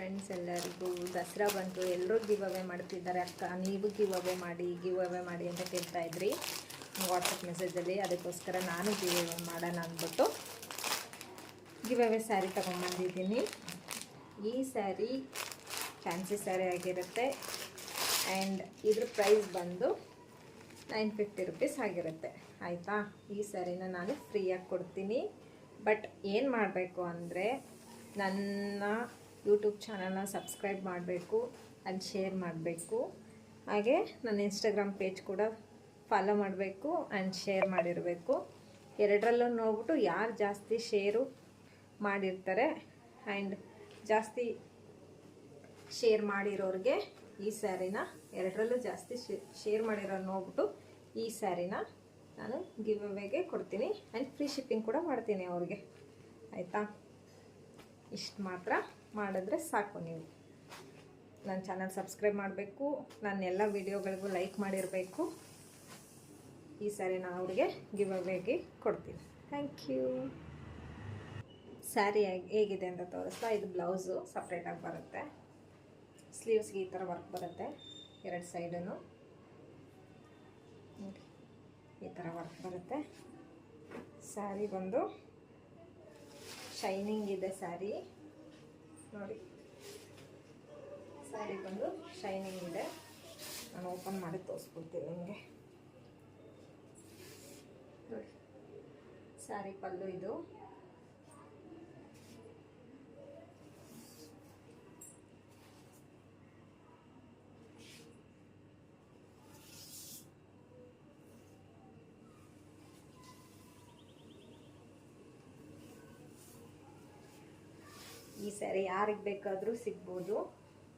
Friends, ಎಲ್ಲರಿಗೂ ದಸರಾ ಬಂತು. ಎಲ್ಲರೂ ಗಿವ್ ಅವೇ ಮಾಡ್ತಿದ್ದಾರೆ. ಅಕ್ಕ ನೀವು ಗಿವ್ ಅವೇ ಮಾಡಿ ಅಂತ ಕೇಳ್ತಾ ಇದ್ರಿ ವಾಟ್ಸಪ್ ಮೆಸೇಜಲ್ಲಿ. ಅದಕ್ಕೋಸ್ಕರ ನಾನು ಗಿವ್ ಅವೇ ಮಾಡೋಣ ಅಂದ್ಬಿಟ್ಟು ಗಿವ್ ಅವೇ ಸ್ಯಾರಿ ತೊಗೊಂಬಂದಿದ್ದೀನಿ. ಈ ಸ್ಯಾರಿ ಫ್ಯಾನ್ಸಿ ಸ್ಯಾರಿ ಆಗಿರುತ್ತೆ ಆ್ಯಂಡ್ ಇದ್ರ ಪ್ರೈಸ್ ಬಂದು 950 ರುಪೀಸ್ ಆಗಿರುತ್ತೆ. ಆಯಿತಾ? ಈ ಸ್ಯಾರಿನ ನಾನು ಫ್ರೀಯಾಗಿ ಕೊಡ್ತೀನಿ. ಬಟ್ ಏನು ಮಾಡಬೇಕು ಅಂದರೆ ನನ್ನ ಯೂಟ್ಯೂಬ್ ಚಾನಲ್ನ ಸಬ್ಸ್ಕ್ರೈಬ್ ಮಾಡಬೇಕು ಆ್ಯಂಡ್ ಶೇರ್ ಮಾಡಬೇಕು. ಹಾಗೆ ನನ್ನ ಇನ್ಸ್ಟಾಗ್ರಾಮ್ ಪೇಜ್ ಕೂಡ ಫಾಲೋ ಮಾಡಬೇಕು ಆ್ಯಂಡ್ ಶೇರ್ ಮಾಡಿರಬೇಕು. ಎರಡರಲ್ಲೂ ನೋಡ್ಬಿಟ್ಟು ಯಾರು ಜಾಸ್ತಿ ಶೇರು ಮಾಡಿರ್ತಾರೆ ಆ್ಯಂಡ್ ಜಾಸ್ತಿ ಶೇರ್ ಮಾಡಿರೋರಿಗೆ ಈ ಸ್ಯಾರಿನ, ಎರಡರಲ್ಲೂ ಜಾಸ್ತಿ ಶೇರ್ ಮಾಡಿರೋ ನೋಡ್ಬಿಟ್ಟು ಈ ಸ್ಯಾರಿನ ನಾನು ಗಿವ್ ಅವೇಗೆ ಕೊಡ್ತೀನಿ ಆ್ಯಂಡ್ ಫ್ರೀ ಶಿಪ್ಪಿಂಗ್ ಕೂಡ ಮಾಡ್ತೀನಿ ಅವ್ರಿಗೆ. ಆಯಿತಾ? ಇಷ್ಟು ಮಾತ್ರ ಮಾಡಿದ್ರೆ ಸಾಕು. ನೀವು ನನ್ನ ಚಾನಲ್ ಸಬ್ಸ್ಕ್ರೈಬ್ ಮಾಡಬೇಕು, ನನ್ನ ಎಲ್ಲ ವೀಡಿಯೋಗಳಿಗೂ ಲೈಕ್ ಮಾಡಿರಬೇಕು. ಈ ಸ್ಯಾರಿನ ಅವ್ರಿಗೆ ಗಿವ್ ಅವೇಗೆ ಕೊಡ್ತೀನಿ. Thank you. ಸ್ಯಾರಿ ಹೇಗಿದೆ ಅಂತ ತೋರಿಸ್ತಾ. ಇದು ಬ್ಲೌಸು ಸಪ್ರೇಟಾಗಿ ಬರುತ್ತೆ. ಸ್ಲೀವ್ಸ್ಗೆ ಈ ಥರ ವರ್ಕ್ ಬರುತ್ತೆ. ಎರಡು ಸೈಡೂ ನೋಡಿ ಈ ಥರ ವರ್ಕ್ ಬರುತ್ತೆ. ಸ್ಯಾರಿ ಬಂದು ಶೈನಿಂಗ್ ಇದೆ. ಸ್ಯಾರಿ ನೋಡಿ, ಸ್ಯಾರಿ ಬಂದು ಶೈನಿಂಗ್ ಇದೆ. ನಾನು ಓಪನ್ ಮಾಡಿ ತೋರಿಸ್ಬಿಡ್ತೀನಿ ನಿಮಗೆ. ನೋಡಿ, ಸ್ಯಾರಿ ಪಲ್ಲು ಇದು. ಈ ಸ್ಯಾರಿ ಯಾರಿಗೆ ಬೇಕಾದರೂ ಸಿಗ್ಬೋದು.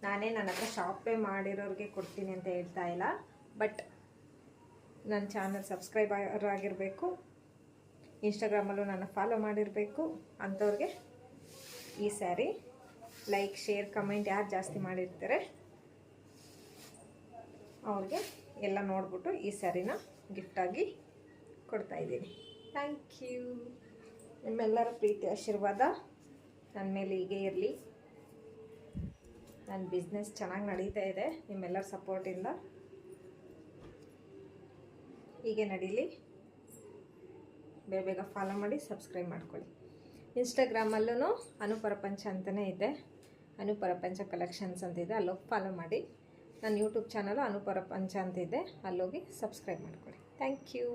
ನಾನೇ ನನ್ನ ಹತ್ರ ಶಾಪೇ ಮಾಡಿರೋರಿಗೆ ಕೊಡ್ತೀನಿ ಅಂತ ಹೇಳ್ತಾ ಇಲ್ಲ. ಬಟ್ ನನ್ನ ಚಾನಲ್ ಸಬ್ಸ್ಕ್ರೈಬರ್ ಆಗಿರಬೇಕು, ಇನ್ಸ್ಟಾಗ್ರಾಮಲ್ಲೂ ನನ್ನ ಫಾಲೋ ಮಾಡಿರಬೇಕು ಅಂಥವ್ರಿಗೆ ಈ ಸ್ಯಾರಿ ಲೈಕ್, ಶೇರ್, ಕಮೆಂಟ್ ಯಾರು ಜಾಸ್ತಿ ಮಾಡಿರ್ತಾರೆ ಅವ್ರಿಗೆ ಎಲ್ಲ ನೋಡ್ಬಿಟ್ಟು ಈ ಸ್ಯಾರಿನ ಗಿಫ್ಟಾಗಿ ಕೊಡ್ತಾಯಿದ್ದೀನಿ. Thank you. ನಿಮ್ಮೆಲ್ಲರ ಪ್ರೀತಿ ಆಶೀರ್ವಾದ ನನ್ನ ಮೇಲೆ ಹೀಗೆ ಇರಲಿ. ನನ್ನ ಬಿಸ್ನೆಸ್ ಚೆನ್ನಾಗಿ ನಡೀತಾ ಇದೆ. ನಿಮ್ಮೆಲ್ಲರ ಸಪೋರ್ಟಿಂದ ಹೀಗೆ ನಡೀಲಿ. ಬೇಗ ಫಾಲೋ ಮಾಡಿ, ಸಬ್ಸ್ಕ್ರೈಬ್ ಮಾಡ್ಕೊಳ್ಳಿ. ಇನ್ಸ್ಟಾಗ್ರಾಮಲ್ಲೂ ಅನುಪ್ರಪಂಚ ಅಂತಲೇ ಇದೆ, ಅನುಪ್ರಪಂಚ ಕಲೆಕ್ಷನ್ಸ್ ಅಂತಿದೆ, ಅಲ್ಲೋಗಿ ಫಾಲೋ ಮಾಡಿ. ನನ್ನ ಯೂಟ್ಯೂಬ್ ಚಾನಲು ಅನುಪ್ರಪಂಚ ಅಂತಿದೆ, ಅಲ್ಲೋಗಿ ಸಬ್ಸ್ಕ್ರೈಬ್ ಮಾಡ್ಕೊಳ್ಳಿ. Thank you.